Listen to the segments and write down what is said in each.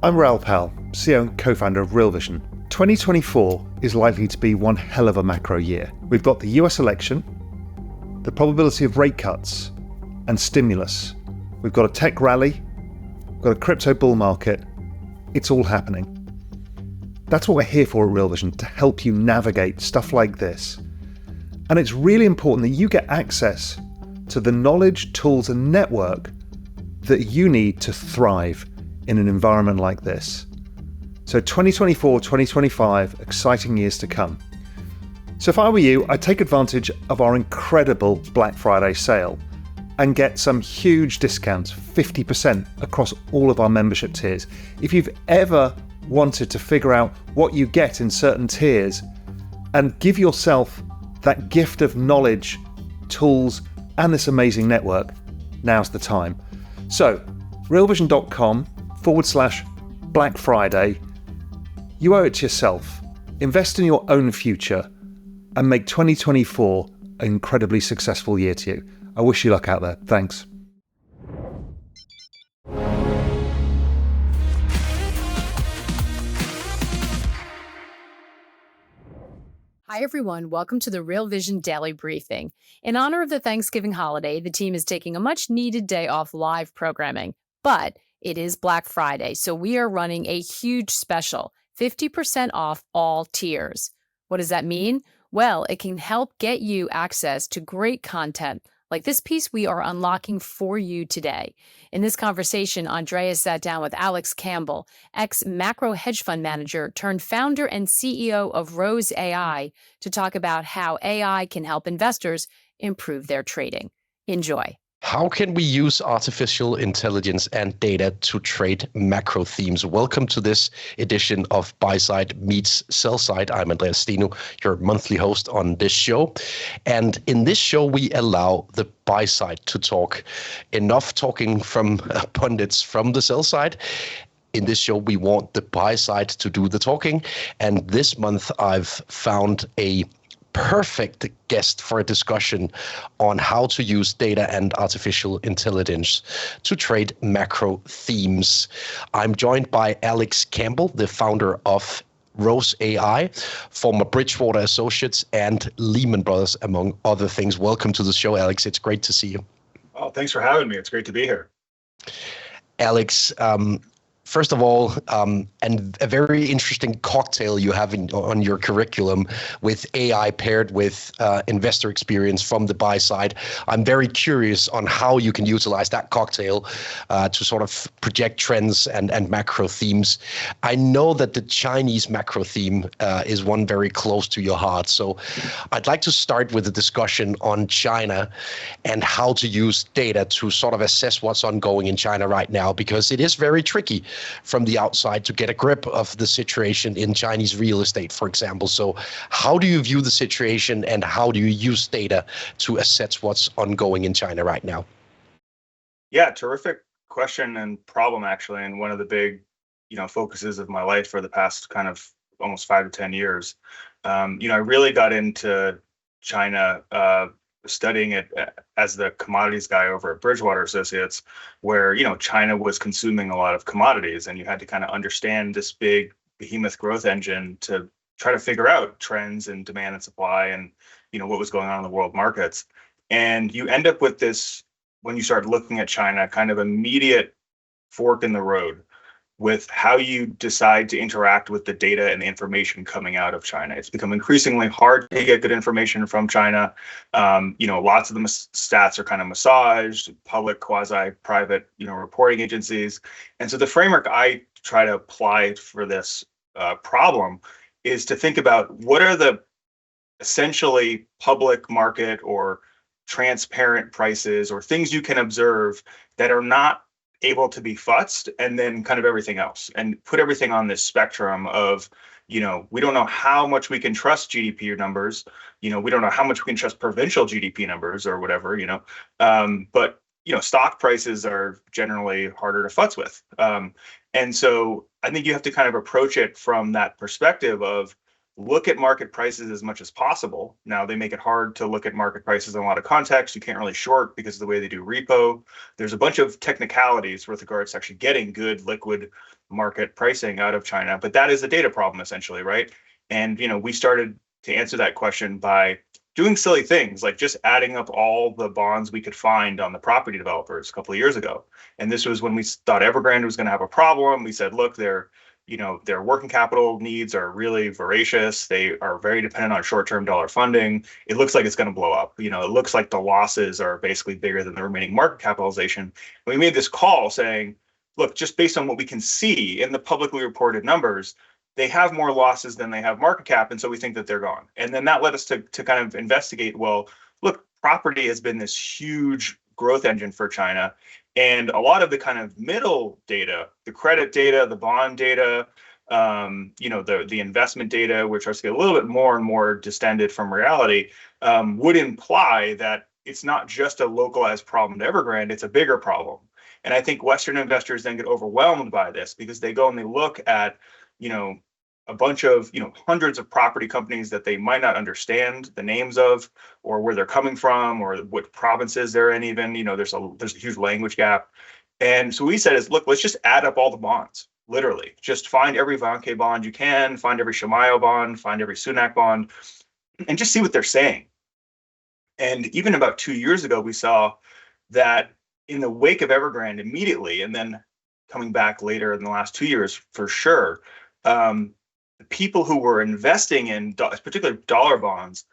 I'm Raoul Pal, CEO and co-founder of realvision. 2024 is likely to be one hell of a macro year. We've got the US election, the probability of rate cuts, and stimulus. We've got a tech rally, we've got a crypto bull market. It's all happening. That's what we're here for at realvision, to help you navigate stuff like this. And it's really important that you get access to the knowledge, tools, and network that you need to thrive in an environment like this. So 2024, 2025, exciting years to come. So if I were you, I'd take advantage of our incredible Black Friday sale and get some huge discounts, 50% across all of our membership tiers. If you've ever wanted to figure out what you get in certain tiers and give yourself that gift of knowledge, tools, and this amazing network, now's the time. So realvision.com/Black Friday. You owe it to yourself. Invest in your own future and make 2024 an incredibly successful year to you. I wish you luck out there. Thanks. Hi, everyone. Welcome to the Real Vision Daily Briefing. In honor of the Thanksgiving holiday, the team is taking a much-needed day off live programming. But it is Black Friday, so we are running a huge special, 50% off all tiers. What does that mean? Well, it can help get you access to great content like this piece we are unlocking for you today. In this conversation, Andreas sat down with Alex Campbell, ex-macro hedge fund manager turned founder and CEO of Rose AI, to talk about how AI can help investors improve their trading. Enjoy. How can we use artificial intelligence and data to trade macro themes? Welcome to this edition of Buy Side Meets Sell Side. I'm Andreas Steno, your monthly host on this show. And in this show, we allow the buy side to talk. Enough talking from pundits from the sell side. In this show, we want the buy side to do the talking. And this month, I've found a perfect guest for a discussion on how to use data and artificial intelligence to trade macro themes. I'm joined by Alex Campbell, the founder of Rose AI, former Bridgewater Associates and Lehman Brothers, among other things. Welcome to the show, Alex. It's great to see you. Oh, thanks for having me. It's great to be here. Alex, first of all, and a very interesting cocktail you have on your curriculum with AI paired with investor experience from the buy side. I'm very curious on how you can utilize that cocktail to sort of project trends and macro themes. I know that the Chinese macro theme is one very close to your heart. So I'd like to start with a discussion on China and how to use data to sort of assess what's ongoing in China right now, because it is very tricky from the outside to get a grip of the situation in Chinese real estate, for example. So how do you view the situation and how do you use data to assess what's ongoing in China right now? Yeah, terrific question and problem, actually. And one of the big, focuses of my life for the past kind of almost 5 to 10 years. I really got into China studying it as the commodities guy over at Bridgewater Associates, where China was consuming a lot of commodities, and you had to kind of understand this big behemoth growth engine to try to figure out trends in demand and supply and what was going on in the world markets. And you end up with this, when you start looking at China, kind of immediate fork in the road with how you decide to interact with the data and the information coming out of China. It's become increasingly hard to get good information from China. Lots of the stats are kind of massaged, public, quasi-private, reporting agencies. And so the framework I try to apply for this problem is to think about what are the essentially public market or transparent prices or things you can observe that are not able to be futzed, and then kind of everything else, and put everything on this spectrum of, we don't know how much we can trust GDP numbers, we don't know how much we can trust provincial GDP numbers or whatever, but stock prices are generally harder to futz with. And so I think you have to kind of approach it from that perspective of look at market prices as much as possible. Now, they make it hard to look at market prices in a lot of contexts. You can't really short because of the way they do repo. There's a bunch of technicalities with regards to actually getting good liquid market pricing out of China, but that is a data problem essentially, right? And we started to answer that question by doing silly things like just adding up all the bonds we could find on the property developers a couple of years ago. And this was when we thought Evergrande was going to have a problem. We said, look, their working capital needs are really voracious. They are very dependent on short-term dollar funding. It looks like it's going to blow up. It looks like the losses are basically bigger than the remaining market capitalization. And we made this call saying, look, just based on what we can see in the publicly reported numbers, they have more losses than they have market cap, and so we think that they're gone. And then that led us to kind of investigate, well, look, property has been this huge growth engine for China, and a lot of the kind of middle data, the credit data, the bond data, the investment data, which are to get a little bit more and more distended from reality, would imply that it's not just a localized problem to Evergrande, it's a bigger problem. And I think Western investors then get overwhelmed by this because they go and they look at, a bunch of, hundreds of property companies that they might not understand the names of or where they're coming from or what provinces they're in even, there's a huge language gap. And so we said is, look, let's just add up all the bonds, literally. Just find every Vanke bond you can, find every Shamayo bond, find every Sunak bond, and just see what they're saying. And even about 2 years ago, we saw that in the wake of Evergrande immediately, and then coming back later in the last 2 years for sure, the people who were investing in particularly dollar bonds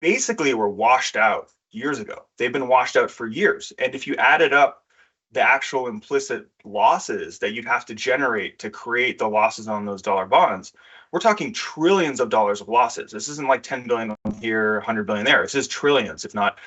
basically were washed out years ago. They've been washed out for years. And if you added up the actual implicit losses that you'd have to generate to create the losses on those dollar bonds, we're talking trillions of dollars of losses. This isn't like 10 billion here, 100 billion there. This is trillions, if not,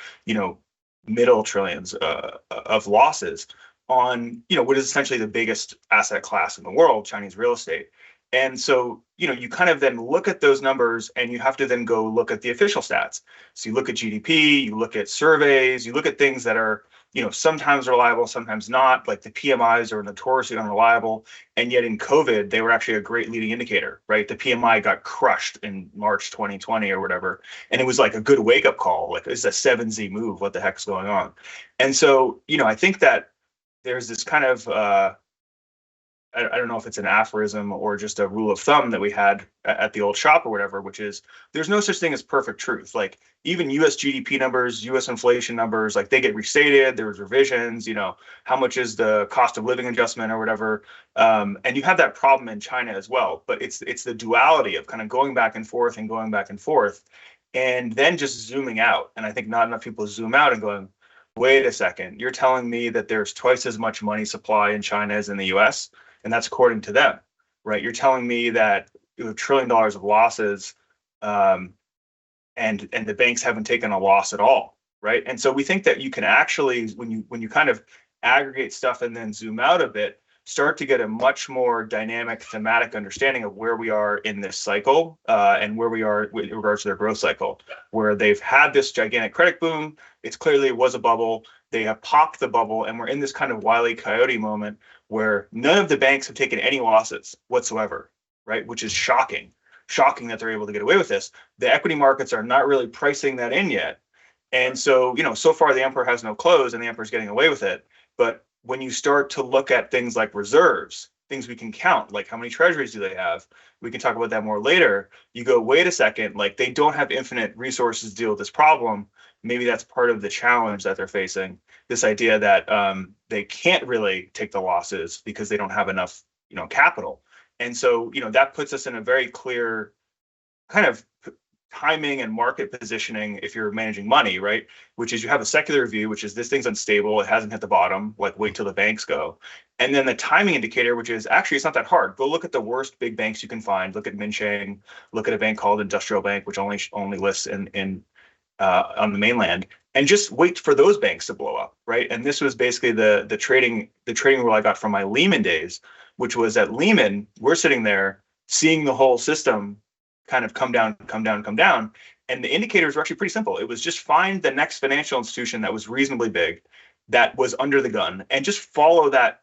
middle trillions of losses on, what is essentially the biggest asset class in the world, Chinese real estate. And so, you kind of then look at those numbers and you have to then go look at the official stats. So you look at GDP, you look at surveys, you look at things that are, sometimes reliable, sometimes not, like the PMIs are notoriously unreliable. And yet in COVID, they were actually a great leading indicator, right? The PMI got crushed in March 2020 or whatever. And it was like a good wake up call, like it's a 7Z move, what the heck's going on? And so, I think that there's this kind of, I don't know if it's an aphorism or just a rule of thumb that we had at the old shop or whatever, which is there's no such thing as perfect truth. Like even US GDP numbers, US inflation numbers, like they get restated, there's revisions, how much is the cost of living adjustment or whatever. And you have that problem in China as well, but it's the duality of kind of going back and forth and going back and forth and then just zooming out. And I think not enough people zoom out and going, wait a second, you're telling me that there's twice as much money supply in China as in the US? And that's according to them, right? You're telling me that $1 trillion of losses, and the banks haven't taken a loss at all, right? And so we think that you can actually, when you kind of aggregate stuff and then zoom out a bit, start to get a much more dynamic thematic understanding of where we are in this cycle and where we are with regards to their growth cycle, where they've had this gigantic credit boom. It's clearly it was a bubble. They have popped the bubble, and we're in this kind of Wile E. Coyote moment where none of the banks have taken any losses whatsoever, right? Which is shocking that they're able to get away with this. The equity markets are not really pricing that in yet. And so, so far the emperor has no clothes and the emperor's getting away with it. But when you start to look at things like reserves, things we can count, like how many treasuries do they have? We can talk about that more later. You go, wait a second, like they don't have infinite resources to deal with this problem. Maybe that's part of the challenge that they're facing. This idea that they can't really take the losses because they don't have enough, capital. And so, that puts us in a very clear kind of timing and market positioning if you're managing money, right? Which is you have a secular view, which is this thing's unstable, it hasn't hit the bottom, like wait till the banks go. And then the timing indicator, which is actually it's not that hard. Go look at the worst big banks you can find. Look at Minsheng, look at a bank called Industrial Bank, which only lists in on the mainland, and just wait for those banks to blow up, right? And this was basically the trading rule I got from my Lehman days, which was at Lehman, we're sitting there seeing the whole system kind of come down. And the indicators were actually pretty simple. It was just find the next financial institution that was reasonably big, that was under the gun, and just follow that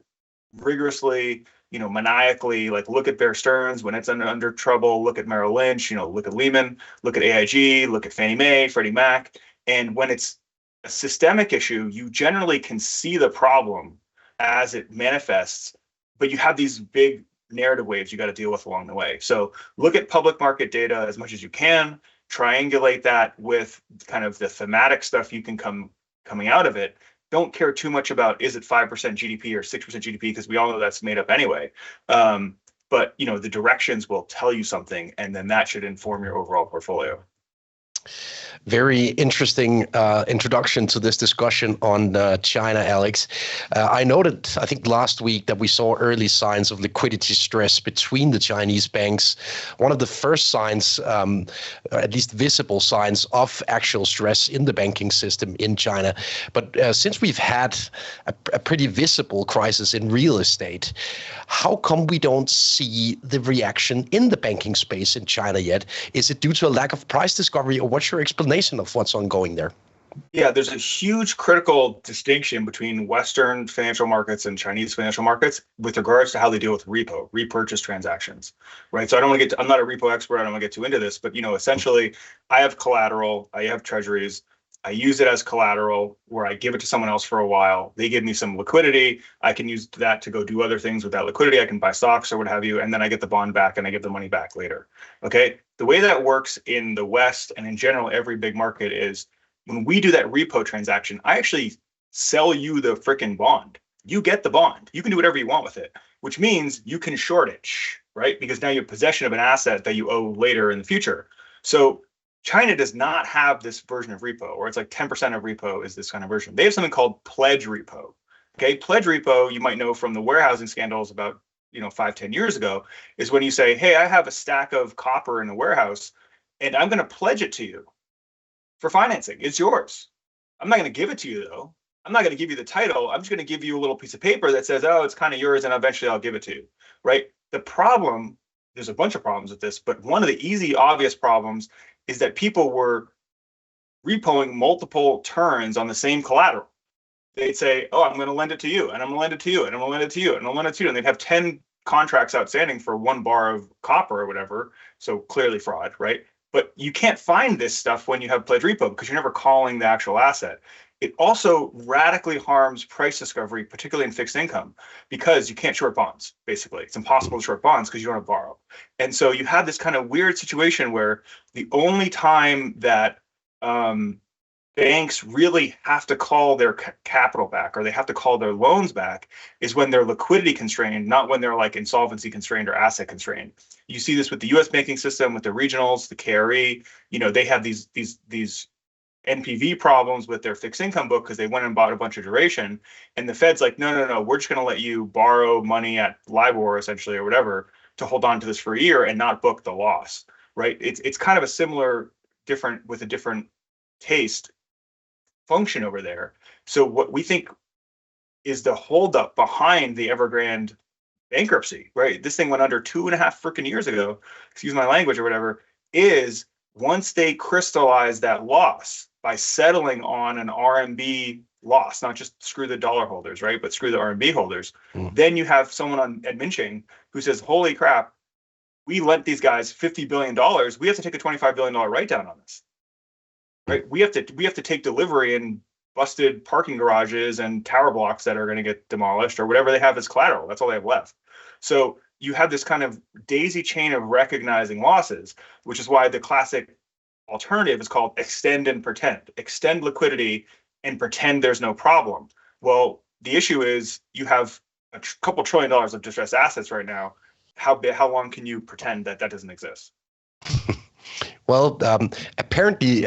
rigorously, maniacally like look at Bear Stearns when it's under trouble, look at Merrill Lynch, look at Lehman, look at AIG, look at Fannie Mae, Freddie Mac. And when it's a systemic issue, you generally can see the problem as it manifests, but you have these big narrative waves you got to deal with along the way. So look at public market data as much as you can, triangulate that with kind of the thematic stuff you can coming out of it. Don't care too much about is it 5% GDP or 6% GDP, because we all know that's made up anyway. But the directions will tell you something, and then that should inform your overall portfolio. Very interesting introduction to this discussion on China, Alex. I noted, I think last week, that we saw early signs of liquidity stress between the Chinese banks. One of the first signs, at least visible signs of actual stress in the banking system in China. But since we've had a pretty visible crisis in real estate, how come we don't see the reaction in the banking space in China yet? Is it due to a lack of price discovery, or what's your explanation of what's ongoing there? Yeah, there's a huge critical distinction between Western financial markets and Chinese financial markets with regards to how they deal with repurchase transactions, right? So I'm not a repo expert. I don't want to get too into this, but essentially I have collateral, I have treasuries, I use it as collateral where I give it to someone else for a while. They give me some liquidity. I can use that to go do other things with that liquidity. I can buy stocks or what have you, and then I get the bond back and I give the money back later. Okay. The way that works in the West and in general, every big market is when we do that repo transaction, I actually sell you the freaking bond. You get the bond. You can do whatever you want with it, which means you can short it, right? Because now you have possession of an asset that you owe later in the future. So China does not have this version of repo, or it's like 10% of repo is this kind of version. They have something called pledge repo. Okay, pledge repo, you might know from the warehousing scandals about 5-10 years ago, is when you say, hey, I have a stack of copper in a warehouse and I'm going to pledge it to you for financing. It's yours. I'm not going to give it to you though. I'm not going to give you the title. I'm just going to give you a little piece of paper that says, oh, it's kind of yours, and eventually I'll give it to you, right? The problem, there's a bunch of problems with this, but one of the easy, obvious problems is that people were repoing multiple turns on the same collateral. They'd say, oh, I'm going to lend it to you, and I'm going to lend it to you, and I'm going to lend it to you, and I'll lend it to you. And they'd have 10 contracts outstanding for 1 bar of copper or whatever. So clearly fraud, right? But you can't find this stuff when you have pledge repo because you're never calling the actual asset. It also radically harms price discovery, particularly in fixed income, because you can't short bonds, basically. It's impossible to short bonds because you don't have borrow. And so you have this kind of weird situation where the only time that banks really have to call their capital back, or they have to call their loans back, is when they're liquidity constrained, not when they're like insolvency constrained or asset constrained. You see this with the U.S. banking system, with the regionals, the KRE. They have these NPV problems with their fixed income book because they went and bought a bunch of duration, and the Fed's like, no, we're just going to let you borrow money at LIBOR essentially or whatever to hold on to this for a year and not book the loss, right? It's kind of a similar, different with a different taste function over there. So what we think is the holdup behind the Evergrande bankruptcy, right? This thing went under 2.5 freaking years ago, excuse my language or whatever, is once they crystallize that loss by settling on an RMB loss, not just screw the dollar holders, right? But screw the RMB holders. Then you have someone at Minching who says, holy crap, we lent these guys $50 billion. We have to take a $25 billion write down on this, right? We have to take delivery in busted parking garages and tower blocks that are going to get demolished or whatever they have as collateral. That's all they have left. So you have this kind of daisy chain of recognizing losses, which is why the classic alternative is called extend and pretend. Extend liquidity and pretend there's no problem. Well, the issue is you have a couple $1 trillion of distressed assets right now. How long can you pretend that doesn't exist? Well, apparently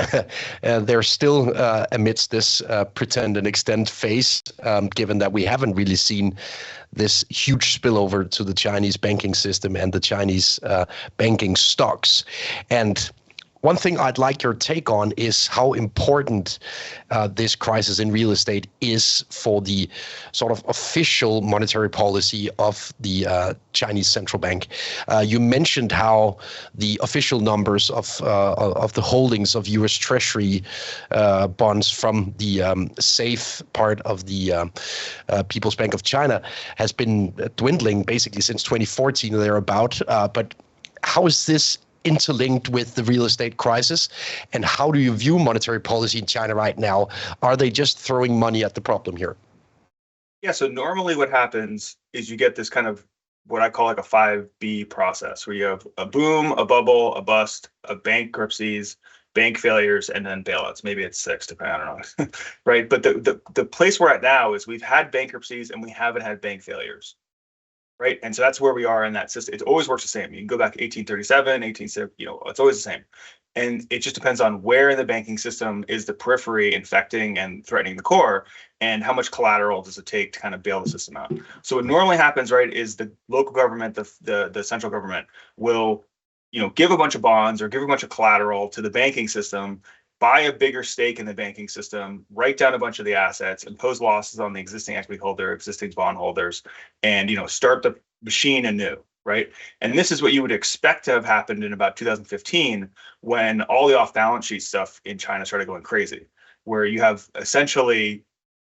they're still amidst this pretend and extend phase, given that we haven't really seen this huge spillover to the Chinese banking system and the Chinese banking stocks. And One thing I'd like your take on is how important this crisis in real estate is for the sort of official monetary policy of the Chinese central bank. You mentioned how the official numbers of the holdings of U.S. Treasury bonds from the safe part of the People's Bank of China has been dwindling basically since 2014 or thereabout. But how is this interlinked with the real estate crisis, and how do you view monetary policy in China right now? Are they just throwing money at the problem here? Yeah, so normally what happens is you get this kind of what I call like a 5B process, where you have a boom, a bubble, a bust, a bankruptcies, bank failures, and then bailouts. Maybe it's 6, depending, I don't know. Right? But the place we're at now is we've had bankruptcies and we haven't had bank failures. Right. And so that's where we are in that system. It always works the same. You can go back 1837, 1870, it's always the same. And it just depends on where in the banking system is the periphery infecting and threatening the core, and how much collateral does it take to kind of bail the system out. So what normally happens, right, is the local government, the central government will, give a bunch of bonds or give a bunch of collateral to the banking system, buy a bigger stake in the banking system, write down a bunch of the assets, impose losses on the existing equity holder, existing bond holders, and start the machine anew, right? And this is what you would expect to have happened in about 2015, when all the off-balance sheet stuff in China started going crazy, where you have essentially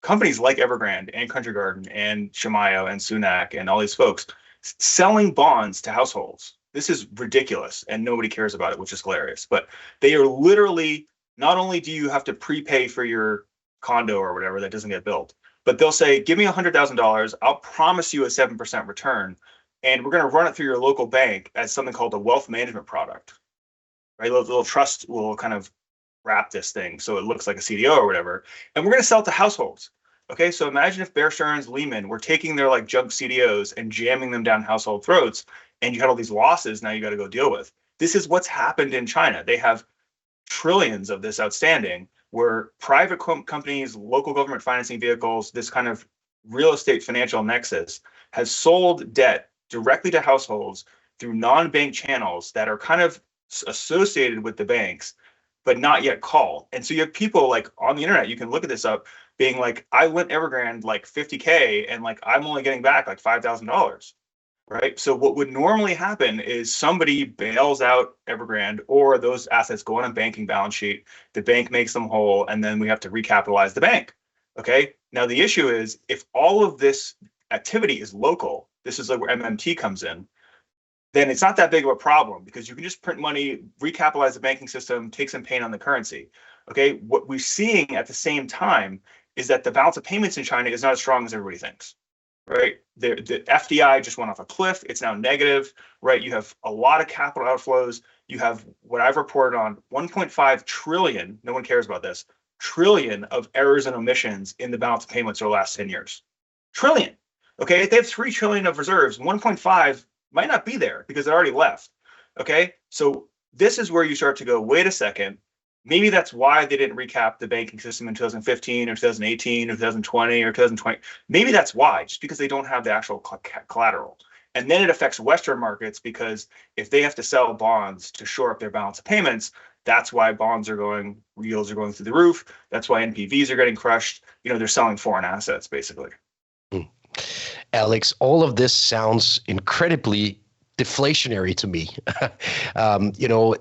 companies like Evergrande and Country Garden and Shimayo and Sunac and all these folks selling bonds to households. This is ridiculous, and nobody cares about it, which is hilarious. But they are literally, not only do you have to prepay for your condo or whatever that doesn't get built, but they'll say, give me $100,000, I'll promise you a 7% return, and we're going to run it through your local bank as something called a wealth management product, right? A little trust will kind of wrap this thing so it looks like a CDO or whatever, and we're going to sell it to households. Okay, so imagine if Bear Stearns, Lehman were taking their like junk CDOs and jamming them down household throats, and you had all these losses now you got to go deal with. This is what's happened in China. They have trillions of this outstanding, where private companies, local government financing vehicles, this kind of real estate financial nexus has sold debt directly to households through non-bank channels that are kind of associated with the banks, but not yet called. And so you have people like on the internet, you can look at this up, being like, I lent Evergrande like 50K and like I'm only getting back like $5,000. Right. So what would normally happen is somebody bails out Evergrande, or those assets go on a banking balance sheet. The bank makes them whole, and then we have to recapitalize the bank. Okay. Now, the issue is, if all of this activity is local, this is like where MMT comes in, then it's not that big of a problem, because you can just print money, recapitalize the banking system, take some pain on the currency. Okay. What we're seeing at the same time is that the balance of payments in China is not as strong as everybody thinks. Right. The FDI just went off a cliff. It's now negative. Right. You have a lot of capital outflows. You have what I've reported on 1.5 trillion. No one cares about this. Trillion of errors and omissions in the balance of payments over the last 10 years. Trillion. Okay. If they have 3 trillion of reserves, 1.5 might not be there because it already left. Okay. So this is where you start to go, wait a second. Maybe that's why they didn't recap the banking system in 2015 or 2018 or 2020 or 2020. Maybe that's why, just because they don't have the actual collateral. And then it affects Western markets, because if they have to sell bonds to shore up their balance of payments, that's why yields are going through the roof. That's why NPVs are getting crushed. They're selling foreign assets, basically. Alex, all of this sounds incredibly deflationary to me.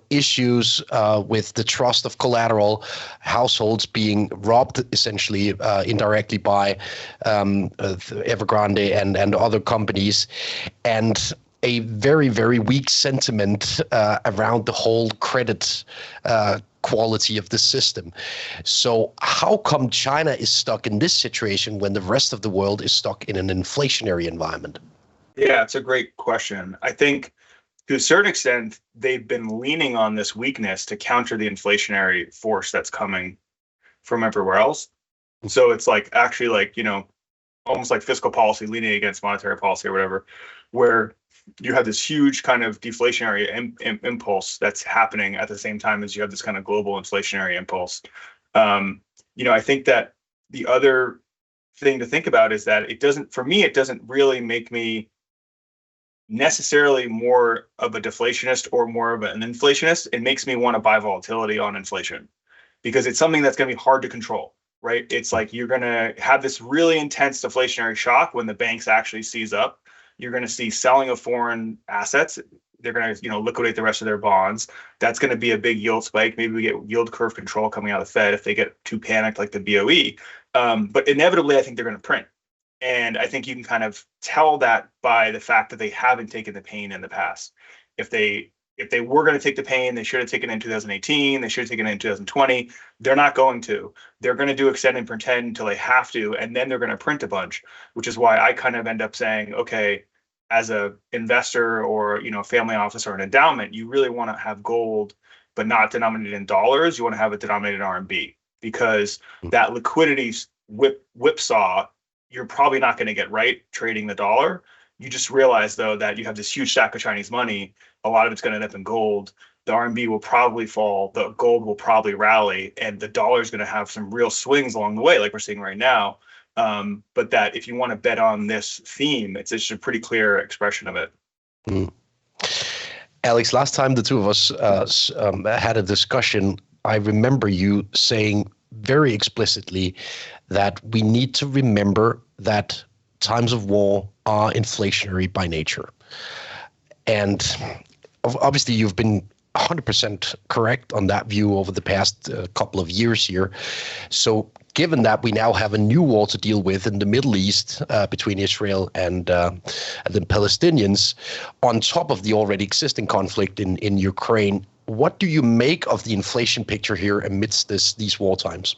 Issues with the trust of collateral, households being robbed essentially indirectly by Evergrande and other companies, and a very, very weak sentiment around the whole credit quality of the system. So how come China is stuck in this situation when the rest of the world is stuck in an inflationary environment? Yeah, it's a great question. I think to a certain extent, they've been leaning on this weakness to counter the inflationary force that's coming from everywhere else. So it's like actually like, almost like fiscal policy leaning against monetary policy or whatever, where you have this huge kind of deflationary impulse that's happening at the same time as you have this kind of global inflationary impulse. I think that the other thing to think about is that it doesn't really make me necessarily more of a deflationist or more of an inflationist. It makes me want to buy volatility on inflation because it's something that's going to be hard to control, right? It's like you're going to have this really intense deflationary shock when the banks actually seize up. You're going to see selling of foreign assets. They're going to, liquidate the rest of their bonds. That's going to be a big yield spike. Maybe we get yield curve control coming out of the Fed if they get too panicked like the BOE. But inevitably, I think they're going to print. And I think you can kind of tell that by the fact that they haven't taken the pain in the past. If they were going to take the pain, they should have taken it in 2018. They should have taken it in 2020. They're not going to. They're going to do extend and pretend until they have to, and then they're going to print a bunch, which is why I kind of end up saying, okay, as a investor or family office or an endowment, you really want to have gold, but not denominated in dollars. You want to have it denominated in RMB because that liquidity whipsaw, you're probably not going to get right trading the dollar. You just realize, though, that you have this huge stack of Chinese money. A lot of it's going to end up in gold. The RMB will probably fall. The gold will probably rally. And the dollar is going to have some real swings along the way, like we're seeing right now. But that if you want to bet on this theme, it's just a pretty clear expression of it. Mm. Alex, last time the two of us had a discussion, I remember you saying very explicitly that we need to remember that times of war are inflationary by nature. And obviously you've been 100% correct on that view over the past couple of years here. So given that we now have a new war to deal with in the Middle East between Israel and the Palestinians, on top of the already existing conflict in Ukraine, what do you make of the inflation picture here amidst these war times?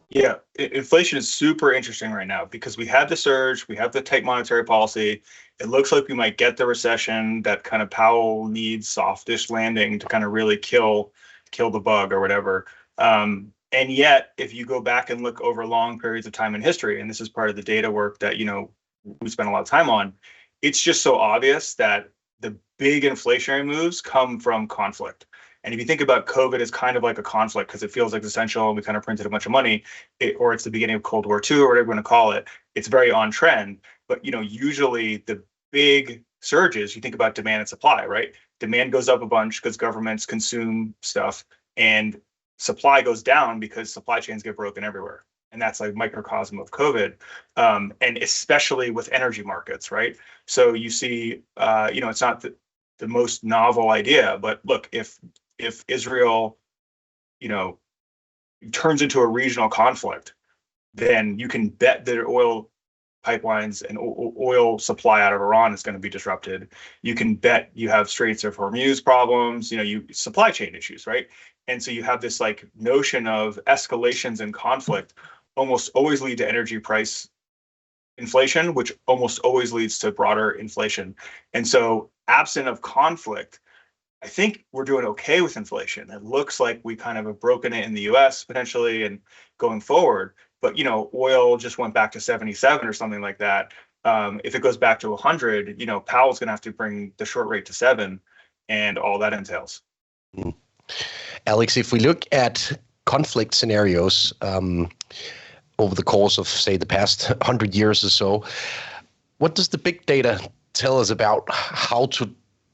Yeah, inflation is super interesting right now because we have the surge, we have the tight monetary policy. It looks like we might get the recession that kind of Powell needs softish landing to kind of really kill the bug or whatever. And yet, if you go back and look over long periods of time in history, and this is part of the data work that we spent a lot of time on, it's just so obvious that the big inflationary moves come from conflict. And if you think about COVID as kind of like a conflict because it feels existential and we kind of printed a bunch of money, or it's the beginning of Cold War II or whatever you want to call it, it's very on trend. But usually the big surges, you think about demand and supply, right? Demand goes up a bunch because governments consume stuff, and supply goes down because supply chains get broken everywhere. And that's like microcosm of COVID, and especially with energy markets, right? So you see, it's not the most novel idea, but look, if Israel, turns into a regional conflict, then you can bet that oil pipelines and oil supply out of Iran is going to be disrupted. You can bet you have Straits of Hormuz problems, supply chain issues, right? And so you have this like notion of escalations in conflict almost always lead to energy price inflation, which almost always leads to broader inflation. And so absent of conflict, I think we're doing okay with inflation. It looks like we kind of have broken it in the US potentially and going forward. But, oil just went back to 77 or something like that. If it goes back to 100, Powell's going to have to bring the short rate to 7 and all that entails. Mm. Alex, if we look at conflict scenarios over the course of, say, the past 100 years or so, what does the big data tell us about how to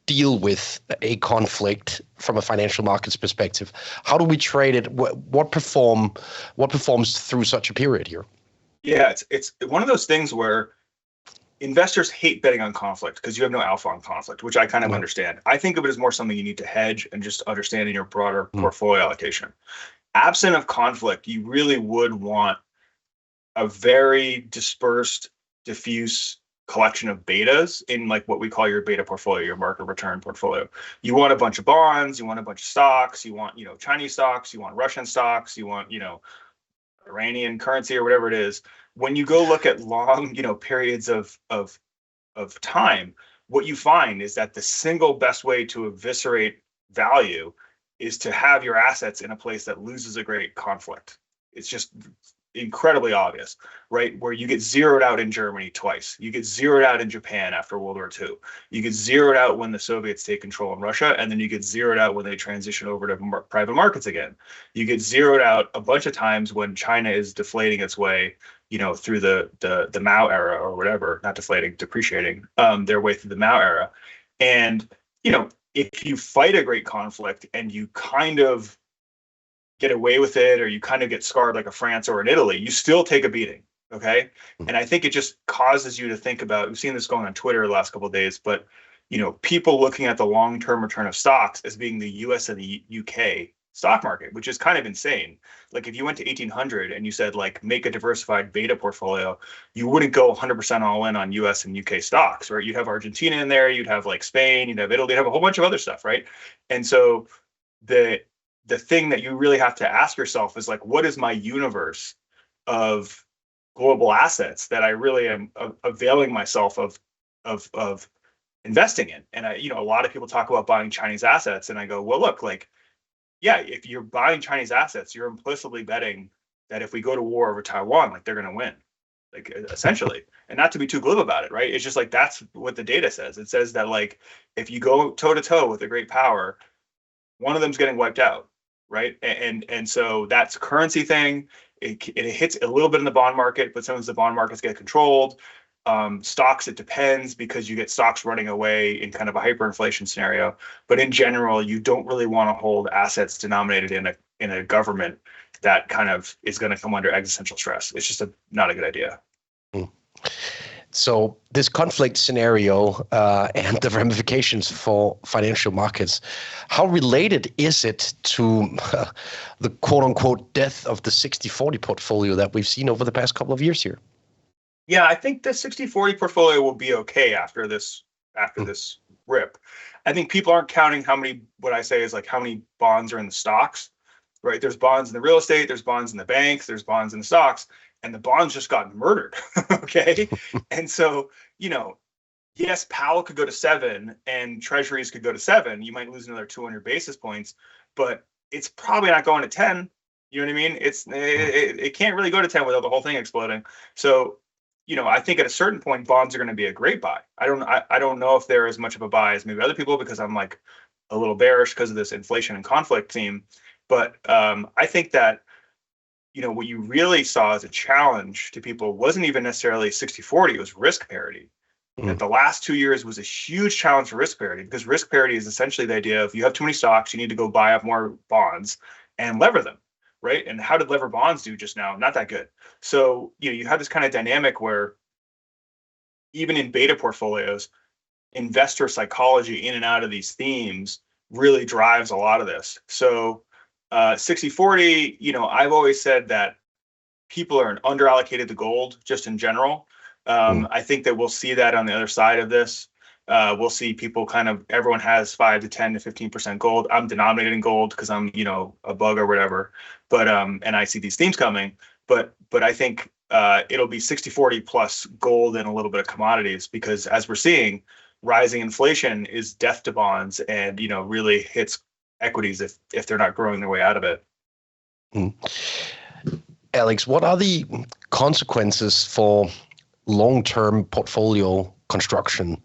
deal with a conflict from a financial markets perspective? How do we trade it? What performs through such a period here? Yeah, it's one of those things where investors hate betting on conflict because you have no alpha on conflict, which I kind of understand. I think of it as more something you need to hedge and just understand in your broader portfolio allocation. Absent of conflict, you really would want a very dispersed, diffuse collection of betas in like what we call your beta portfolio, your market return portfolio. You want a bunch of bonds, you want a bunch of stocks, you want, Chinese stocks, you want Russian stocks, you want, Iranian currency or whatever it is. When you go look at long, periods of time, what you find is that the single best way to eviscerate value is to have your assets in a place that loses a great conflict. It's just incredibly obvious, right? Where you get zeroed out in Germany twice. You get zeroed out in Japan after World War II. You get zeroed out when the Soviets take control in Russia, and then you get zeroed out when they transition over to private markets again. You get zeroed out a bunch of times when China is deflating its way, through the Mao era or whatever, not deflating, depreciating their way through the Mao era. And, if you fight a great conflict and you kind of get away with it, or you kind of get scarred like a France or an Italy, you still take a beating. Okay. And I think it just causes you to think about, we've seen this going on Twitter the last couple of days, but people looking at the long-term return of stocks as being the US and the UK stock market, which is kind of insane. Like if you went to 1800 and you said like make a diversified beta portfolio, you wouldn't go 100% all in on US and UK stocks, right? You'd have Argentina in there, you'd have like Spain, you'd have Italy, you'd have a whole bunch of other stuff, right? And so the thing that you really have to ask yourself is like, what is my universe of global assets that I really am availing myself of investing in? And a lot of people talk about buying Chinese assets, and I go, well, look, like, yeah, if you're buying Chinese assets, you're implicitly betting that if we go to war over Taiwan, like they're going to win, like essentially. And not to be too glib about it, right? It's just like that's what the data says. It says that like if you go toe to toe with a great power, one of them's getting wiped out, right? And so that's a currency thing. It hits a little bit in the bond market, but sometimes the bond markets get controlled. Stocks, it depends, because you get stocks running away in kind of a hyperinflation scenario. But in general, you don't really want to hold assets denominated in a government that kind of is going to come under existential stress. It's just not a good idea. So this conflict scenario and the ramifications for financial markets, how related is it to the quote unquote death of the 60/40 portfolio that we've seen over the past couple of years here? Yeah, I think the 60/40 portfolio will be okay after this rip. I think people aren't counting what I say is like how many bonds are in the stocks, right? There's bonds in the real estate, there's bonds in the banks, there's bonds in the stocks, and the bonds just got murdered. Okay. And so, yes, Powell could go to 7 and treasuries could go to 7. You might lose another 200 basis points, but it's probably not going to 10. You know what I mean? It can't really go to 10 without the whole thing exploding. So, I think at a certain point, bonds are going to be a great buy. I don't know if they're as much of a buy as maybe other people, because I'm like a little bearish because of this inflation and conflict theme. But I think that, what you really saw as a challenge to people wasn't even necessarily 60/40, it was risk parity. That the last 2 years was a huge challenge for risk parity, because risk parity is essentially the idea of you have too many stocks, you need to go buy up more bonds and lever them, right? And how did lever bonds do just now? Not that good. So, you have this kind of dynamic where even in beta portfolios, investor psychology in and out of these themes really drives a lot of this. So 60/40, I've always said that people are underallocated to gold just in general. I think that we'll see that on the other side of this. We'll see people everyone has 5 to 10 to 15% gold. I'm denominated in gold because I'm, a bug or whatever. But and I see these themes coming. But I think it'll be 60/40 plus gold and a little bit of commodities, because as we're seeing, rising inflation is death to bonds and, really hits equities if they're not growing their way out of it. Alex, what are the consequences for long-term portfolio construction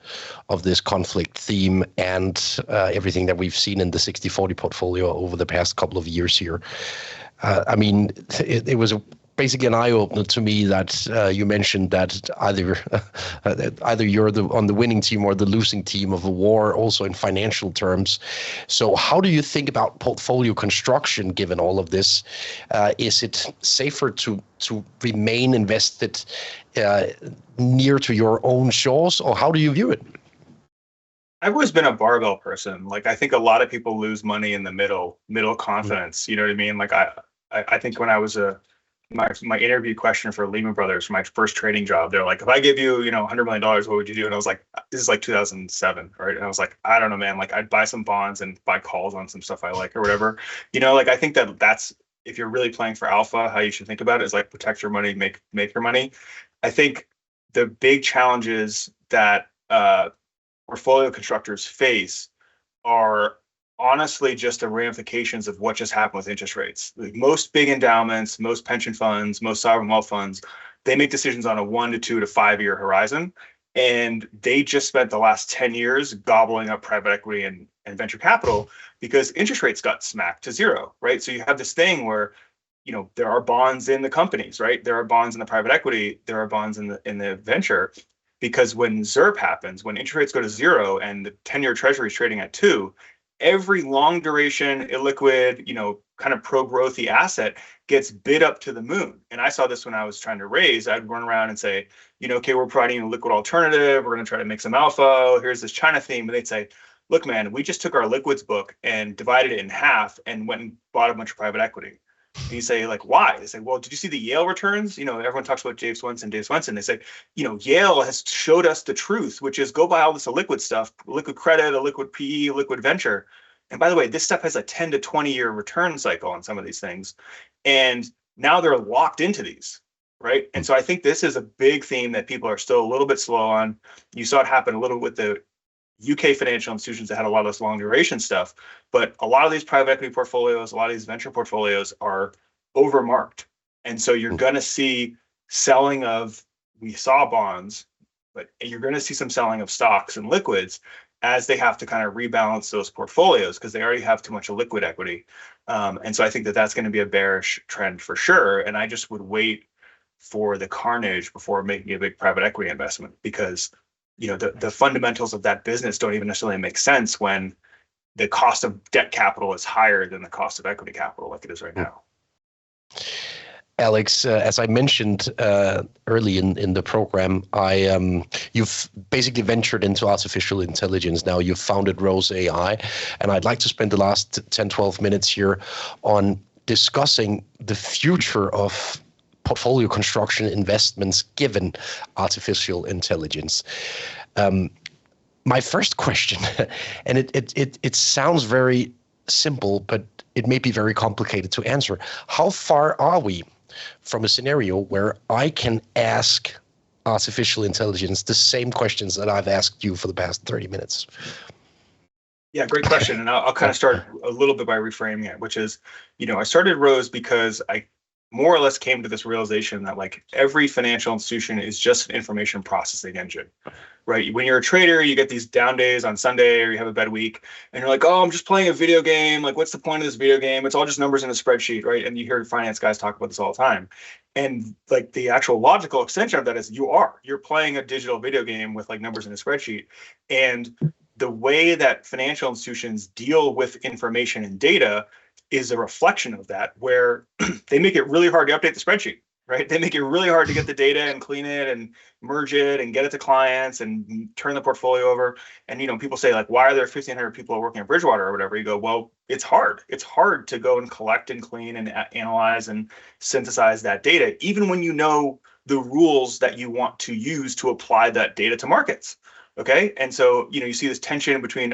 of this conflict theme and everything that we've seen in the 60/40 portfolio over the past couple of years here? It was basically an eye-opener to me that you mentioned that either you're on the winning team or the losing team of a war, also in financial terms. So how do you think about portfolio construction given all of this? Is it safer to remain invested near to your own shores, or how do you view it? I've always been a barbell person. Like, I think a lot of people lose money in the middle confidence. You know what I mean? Like, I think when I was my interview question for Lehman Brothers for my first trading job, they're like, if I give you, $100 million, what would you do? And I was like, this is like 2007, right? And I was like, I don't know, man. Like, I'd buy some bonds and buy calls on some stuff I like or whatever. I think that's, if you're really playing for alpha, how you should think about it is like protect your money, make your money. I think the big challenges that portfolio constructors face are honestly just the ramifications of what just happened with interest rates. Like most big endowments, most pension funds, most sovereign wealth funds, they make decisions on a 1 to 2 to 5 year horizon. And they just spent the last 10 years gobbling up private equity and venture capital because interest rates got smacked to zero, right? So you have this thing where, there are bonds in the companies, right? There are bonds in the private equity, there are bonds in the venture. because when ZIRP happens, when interest rates go to zero and the 10-year treasury is trading at 2, every long duration, illiquid, kind of pro-growthy asset gets bid up to the moon. And I saw this when I was trying to raise. I'd run around and say, okay, we're providing a liquid alternative. We're going to try to make some alpha. Here's this China theme. And they'd say, look, man, we just took our liquids book and divided it in half and went and bought a bunch of private equity. And you say, like, why? They say, well, did you see the Yale returns? Everyone talks about Dave Swenson. They say, Yale has showed us the truth, which is go buy all this liquid stuff, liquid credit, a liquid PE, liquid venture. And by the way, this stuff has a 10 to 20 year return cycle on some of these things. And now they're locked into these, right? And so I think this is a big theme that people are still a little bit slow on. You saw it happen a little with the UK financial institutions that had a lot of this long duration stuff, but a lot of these private equity portfolios, a lot of these venture portfolios are overmarked. And so you're going to see selling of, we saw bonds, but you're going to see some selling of stocks and liquids as they have to kind of rebalance those portfolios because they already have too much liquid equity. And so I think that that's going to be a bearish trend for sure. And I just would wait for the carnage before making a big private equity investment because the fundamentals of that business don't even necessarily make sense when the cost of debt capital is higher than the cost of equity capital like it is right now. Alex, as I mentioned early in the program, you've basically ventured into artificial intelligence. Now you've founded Rose AI, and I'd like to spend the last 10, 12 minutes here on discussing the future of portfolio construction investments given artificial intelligence. My first question, and it sounds very simple, but it may be very complicated to answer. How far are we from a scenario where I can ask artificial intelligence the same questions that I've asked you for the past 30 minutes? Yeah, great question. And I'll kind of start a little bit by reframing it, which is, I started Rose because I more or less came to this realization that like every financial institution is just an information processing engine, right? When you're a trader, you get these down days on Sunday or you have a bad week and you're like, oh, I'm just playing a video game. Like, what's the point of this video game? It's all just numbers in a spreadsheet, right? And you hear finance guys talk about this all the time. And like the actual logical extension of that is you're playing a digital video game with like numbers in a spreadsheet. And the way that financial institutions deal with information and data is a reflection of that, where they make it really hard to update the spreadsheet, right? They make it really hard to get the data and clean it and merge it and get it to clients and turn the portfolio over. And, people say like, why are there 1,500 people working at Bridgewater or whatever? You go, well, it's hard. It's hard to go and collect and clean and analyze and synthesize that data, even when you know the rules that you want to use to apply that data to markets. Okay. And so, you see this tension between,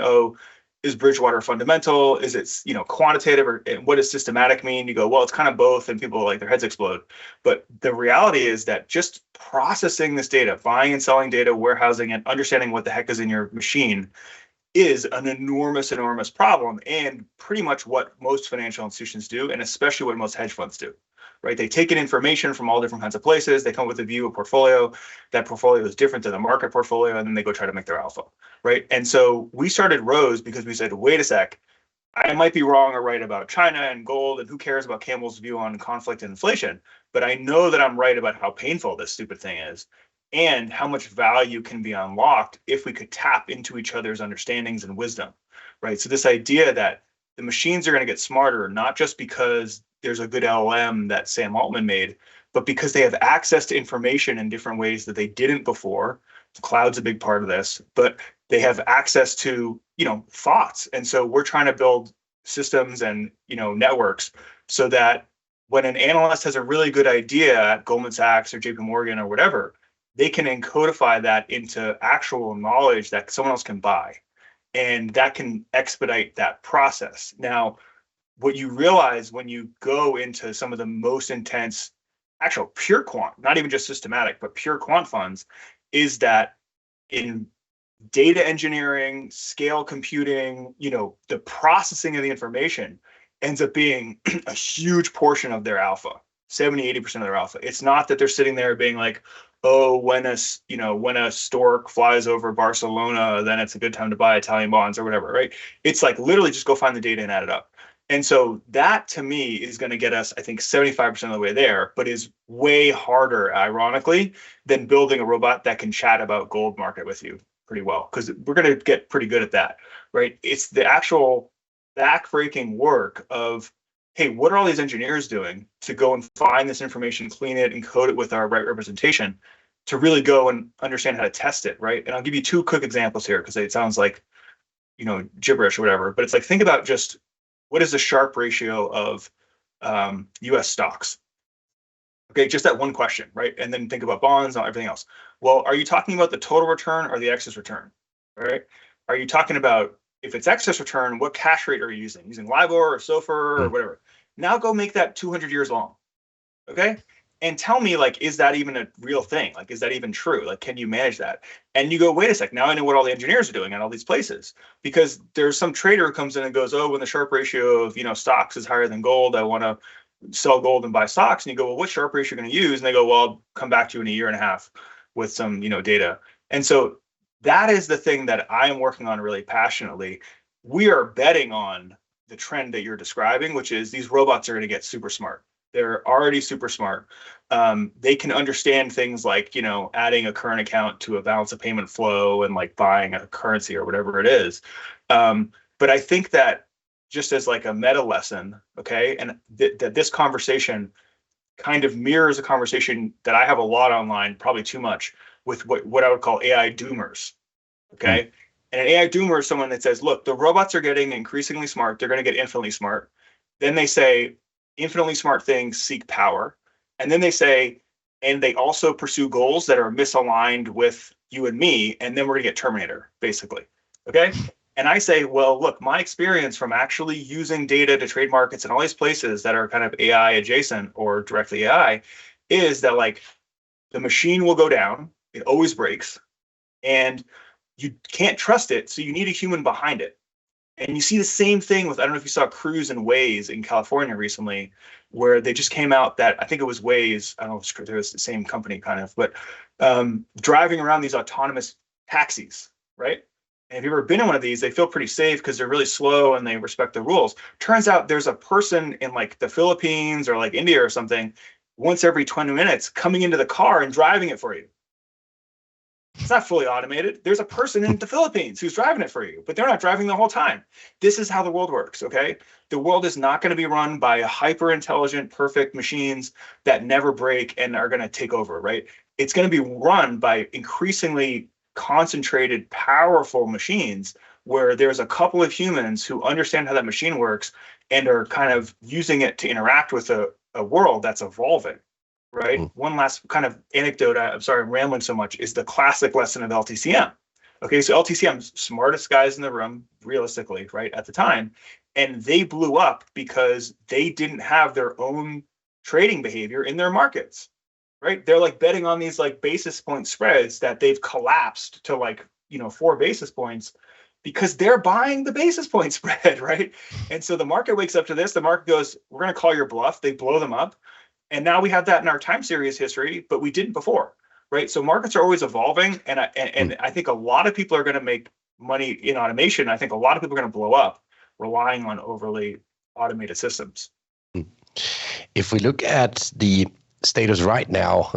is Bridgewater fundamental? Is it, quantitative, or what does systematic mean? You go, well, it's kind of both, and people like their heads explode. But the reality is that just processing this data, buying and selling data, warehousing it, understanding what the heck is in your machine is an enormous, enormous problem, and pretty much what most financial institutions do, and especially what most hedge funds do. Right? They take in information from all different kinds of places. They come with a view of portfolio. That portfolio is different than the market portfolio, and then they go try to make their alpha. Right? And so we started Rose because we said, wait a sec, I might be wrong or right about China and gold, and who cares about Campbell's view on conflict and inflation? But I know that I'm right about how painful this stupid thing is, and how much value can be unlocked if we could tap into each other's understandings and wisdom. Right? So this idea that the machines are going to get smarter, not just because there's a good LLM that Sam Altman made, but because they have access to information in different ways that they didn't before. The cloud's a big part of this, but they have access to, thoughts. And so we're trying to build systems and, networks so that when an analyst has a really good idea at Goldman Sachs or JP Morgan or whatever, they can encodify that into actual knowledge that someone else can buy. And that can expedite that process. Now, what you realize when you go into some of the most intense, actual pure quant, not even just systematic, but pure quant funds, is that in data engineering, scale computing, the processing of the information ends up being a huge portion of their alpha, 70-80% of their alpha. It's not that they're sitting there being like, oh, when a stork flies over Barcelona, then it's a good time to buy Italian bonds or whatever, right? It's like literally just go find the data and add it up. And so that to me is going to get us, I think, 75% of the way there, but is way harder, ironically, than building a robot that can chat about gold market with you pretty well, because we're going to get pretty good at that, right? It's the actual backbreaking work of, hey, what are all these engineers doing to go and find this information, clean it, and code it with our right representation to really go and understand how to test it, right? And I'll give you two quick examples here because it sounds like, gibberish or whatever, but it's like, think about just what is the Sharpe ratio of US stocks? Okay, just that one question, right? And then think about bonds and everything else. Well, are you talking about the total return or the excess return, right? Are you talking about, if it's excess return, what cash rate are you using? Using LIBOR or SOFR or whatever. Now go make that 200 years long, okay? And tell me, like, is that even a real thing? Like, is that even true? Like, can you manage that? And you go, wait a sec, now I know what all the engineers are doing at all these places, because there's some trader who comes in and goes, oh, when the Sharpe ratio of, stocks is higher than gold, I want to sell gold and buy stocks. And you go, well, what Sharpe ratio are you going to use? And they go, well, I'll come back to you in a year and a half with some, data. And so that is the thing that I am working on really passionately. We are betting on the trend that you're describing, which is these robots are going to get super smart. They're already super smart. They can understand things like, adding a current account to a balance of payment flow and like buying a currency or whatever it is. But I think that just as like a meta lesson, okay, and that this conversation kind of mirrors a conversation that I have a lot online, probably too much, with what I would call AI doomers, okay? And an AI doomer is someone that says, look, the robots are getting increasingly smart. They're going to get infinitely smart. Then they say, infinitely smart things seek power. And then they say, and they also pursue goals that are misaligned with you and me. And then we're going to get Terminator, basically. Okay. And I say, well, look, my experience from actually using data to trade markets and all these places that are kind of AI adjacent or directly AI is that, like, the machine will go down. It always breaks. And you can't trust it. So you need a human behind it. And you see the same thing with, I don't know if you saw Cruise and Waze in California recently, where they just came out that, I think it was Waze, I don't know if it was the same company kind of, but driving around these autonomous taxis, right? And if you've ever been in one of these, they feel pretty safe because they're really slow and they respect the rules. Turns out there's a person in like the Philippines or like India or something once every 20 minutes coming into the car and driving it for you. It's not fully automated. There's a person in the Philippines who's driving it for you, but they're not driving the whole time. This is how the world works, okay? The world is not going to be run by hyper-intelligent, perfect machines that never break and are going to take over, right? It's going to be run by increasingly concentrated, powerful machines where there's a couple of humans who understand how that machine works and are kind of using it to interact with a world that's evolving. Right. One last kind of anecdote, I'm sorry I'm rambling so much, is the classic lesson of LTCM. Okay, so LTCM's smartest guys in the room, realistically, right, at the time, and they blew up because they didn't have their own trading behavior in their markets, right? They're like betting on these like basis point spreads that they've collapsed to like, 4 basis points because they're buying the basis point spread, right? And so the market wakes up to this, the market goes, we're going to call your bluff. They blow them up. And now we have that in our time series history, but we didn't before, right? So markets are always evolving, and I think a lot of people are going to make money in automation. I think a lot of people are going to blow up relying on overly automated systems. If we look at the status right now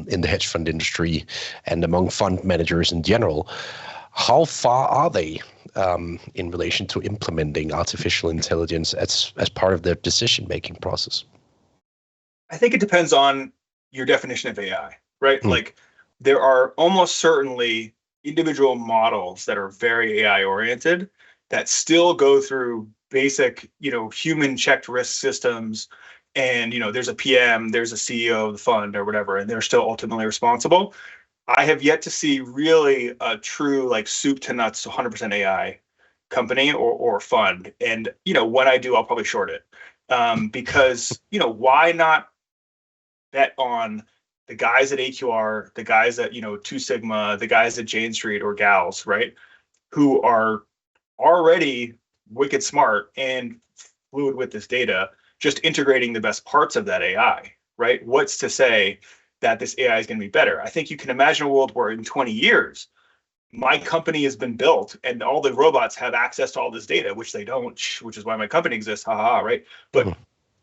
in the hedge fund industry and among fund managers in general, how far are they in relation to implementing artificial intelligence as part of their decision-making process? I think it depends on your definition of AI, right? Like, there are almost certainly individual models that are very AI oriented that still go through basic, human checked risk systems. And, there's a PM, there's a CEO of the fund or whatever, and they're still ultimately responsible. I have yet to see really a true like soup to nuts 100% AI company or fund. And, when I do, I'll probably short it because, why not bet on the guys at AQR, the guys at, Two Sigma, the guys at Jane Street or gals, right? Who are already wicked smart and fluid with this data, just integrating the best parts of that AI, right? What's to say that this AI is going to be better? I think you can imagine a world where in 20 years, my company has been built and all the robots have access to all this data, which they don't, which is why my company exists. Right? But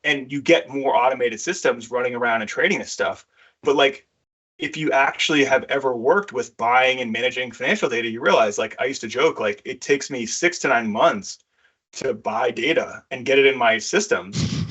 and you get more automated systems running around and trading this stuff. But like, if you actually have ever worked with buying and managing financial data, you realize, like, I used to joke, like, it takes me 6 to 9 months to buy data and get it in my systems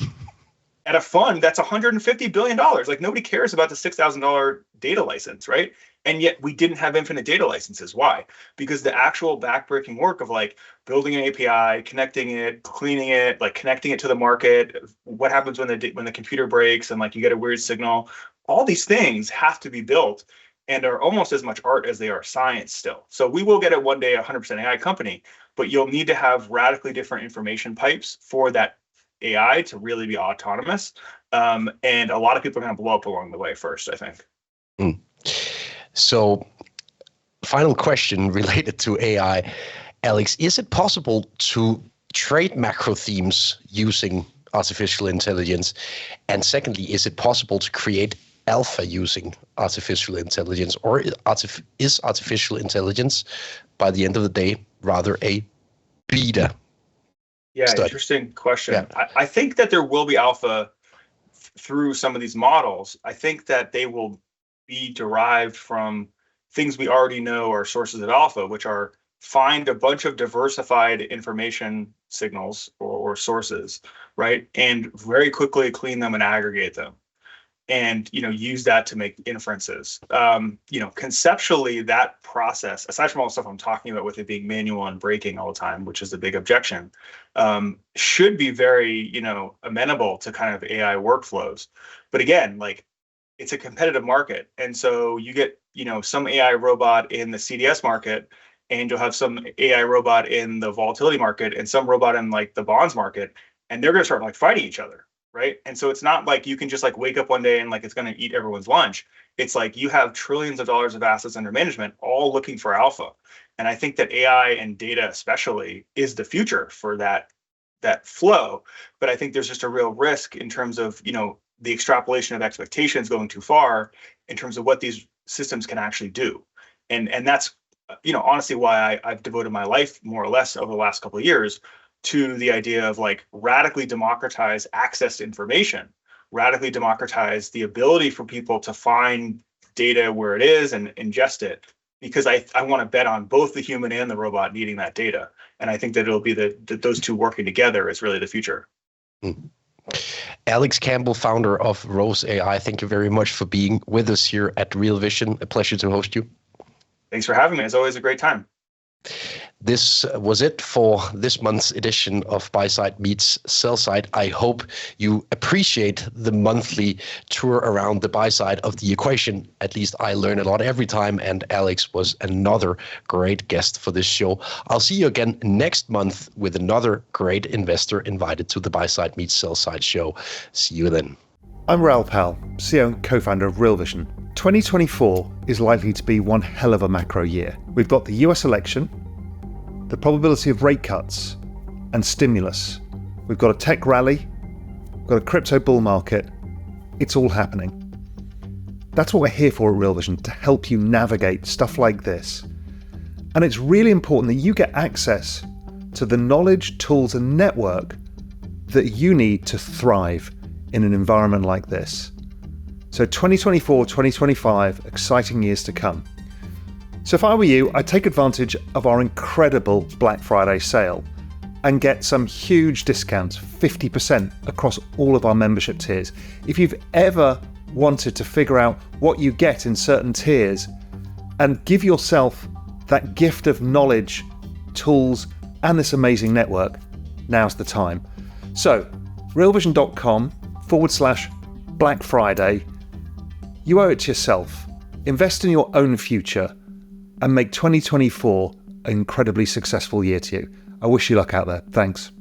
at a fund that's $150 billion. Like, nobody cares about the $6,000 data license, right? And yet we didn't have infinite data licenses. Why? Because the actual backbreaking work of like building an API, connecting it, cleaning it, like connecting it to the market, what happens when the computer breaks and like you get a weird signal, all these things have to be built and are almost as much art as they are science still. So we will get it one day, 100% AI company, but you'll need to have radically different information pipes for that AI to really be autonomous. And a lot of people are going to blow up along the way first, I think. So, final question related to AI. Alex, is it possible to trade macro themes using artificial intelligence? And secondly, is it possible to create alpha using artificial intelligence? Or is artificial intelligence, by the end of the day, rather a beta? Yeah, study? Interesting question. Yeah. I think that there will be alpha through some of these models. I think that they will be derived from things we already know are sources of alpha, which are find a bunch of diversified information signals or sources, right? And very quickly clean them and aggregate them. And use that to make inferences. Conceptually, that process, aside from all the stuff I'm talking about with it being manual and breaking all the time, which is the big objection, should be very amenable to kind of AI workflows. But again, like, it's a competitive market, and so you get some AI robot in the CDS market, and you'll have some AI robot in the volatility market, and some robot in like the bonds market, and they're going to start like fighting each other. Right. And so it's not like you can just like wake up one day and like it's going to eat everyone's lunch. It's like you have trillions of dollars of assets under management all looking for alpha. And I think that AI and data especially is the future for that flow. But I think there's just a real risk in terms of, the extrapolation of expectations going too far in terms of what these systems can actually do. And that's, honestly why I've devoted my life more or less over the last couple of years to the idea of like radically democratize access to information, radically democratize the ability for people to find data where it is and ingest it, because I want to bet on both the human and the robot needing that data. And I think that it'll be those two working together is really the future. Alex Campbell, founder of Rose AI, thank you very much for being with us here at Real Vision. A pleasure to host you. Thanks for having me. It's always a great time. This was it for this month's edition of Buy Side Meets Sell Side. I hope you appreciate the monthly tour around the buy side of the equation. At least I learn a lot every time, and Alex was another great guest for this show. I'll see you again next month with another great investor invited to the Buy Side Meets Sell Side show. See you then. I'm Raoul Pal, CEO and co-founder of Real Vision. 2024 is likely to be one hell of a macro year. We've got the US election, the probability of rate cuts, and stimulus. We've got a tech rally, we've got a crypto bull market. It's all happening. That's what we're here for at Real Vision, to help you navigate stuff like this. And it's really important that you get access to the knowledge, tools, and network that you need to thrive in an environment like this. So 2024, 2025, exciting years to come. So if I were you, I'd take advantage of our incredible Black Friday sale and get some huge discounts, 50% across all of our membership tiers. If you've ever wanted to figure out what you get in certain tiers and give yourself that gift of knowledge, tools, and this amazing network, now's the time. So realvision.com/Black Friday. You owe it to yourself. Invest in your own future and make 2024 an incredibly successful year to you. I wish you luck out there. Thanks.